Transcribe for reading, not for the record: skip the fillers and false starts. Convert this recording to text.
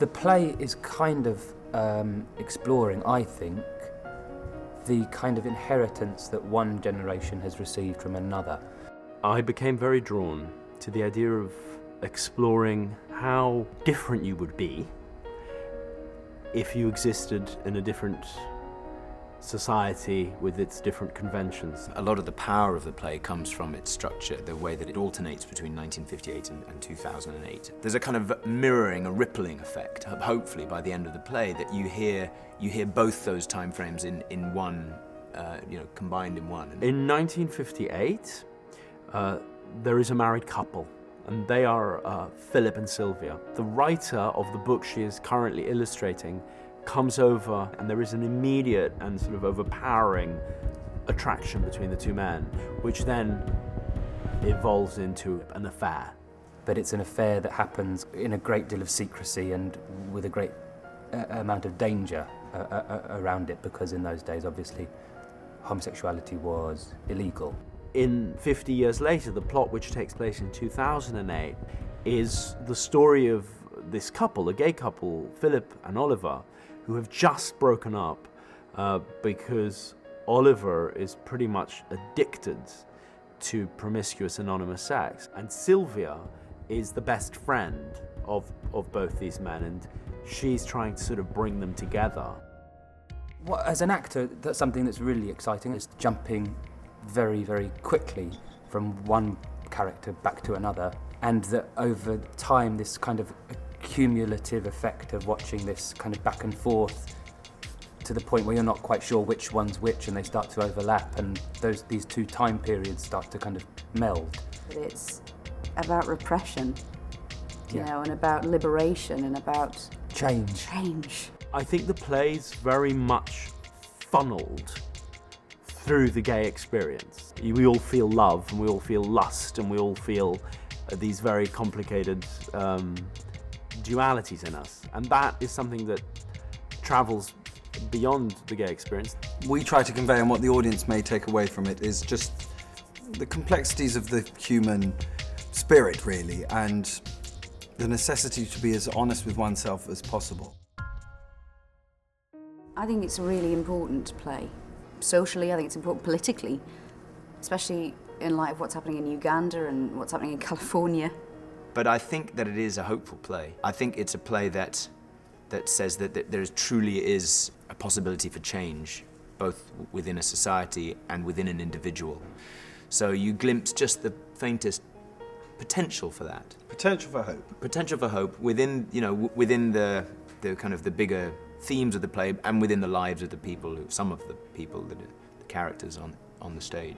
The play is kind of exploring, I think, the kind of inheritance that one generation has received from another. I became very drawn to the idea of exploring how different you would be if you existed in a different society with its different conventions. A lot of the power of the play comes from its structure, the way that it alternates between 1958 and 2008. There's a kind of mirroring, a rippling effect, hopefully by the end of the play, that you hear both those time frames in one, combined in one. In 1958, there is a married couple, and they are Philip and Sylvia. The writer of the book she is currently illustrating comes over, and there is an immediate and sort of overpowering attraction between the two men, which then evolves into an affair. But it's an affair that happens in a great deal of secrecy and with a great amount of danger around it, because in those days, obviously, homosexuality was illegal. In 50 years later, the plot, which takes place in 2008, is the story of this couple, a gay couple, Philip and Oliver, who have just broken up because Oliver is pretty much addicted to promiscuous anonymous sex, and Sylvia is the best friend of both these men, and she's trying to sort of bring them together. Well, as an actor, that's something that's really exciting, is jumping very, very quickly from one character back to another, and that over time this kind of cumulative effect of watching this kind of back and forth to the point where you're not quite sure which one's which, and they start to overlap, and these two time periods start to kind of meld. It's about repression, you know, and about liberation and about change. I think the play's very much funneled through the gay experience. We all feel love, and we all feel lust, and we all feel these very complicated dualities in us, and that is something that travels beyond the gay experience. We try to convey, and what the audience may take away from it, is just the complexities of the human spirit, really, and the necessity to be as honest with oneself as possible. I think it's a really important play. Socially, I think it's important politically, especially in light of what's happening in Uganda and what's happening in California. But I think that it is a hopeful play. I think it's a play that says that there truly is a possibility for change, both within a society and within an individual. So you glimpse just the faintest potential for that. Potential for hope. Potential for hope within, within the kind of the bigger themes of the play, and within the lives of the people, some of the people, the characters on the stage.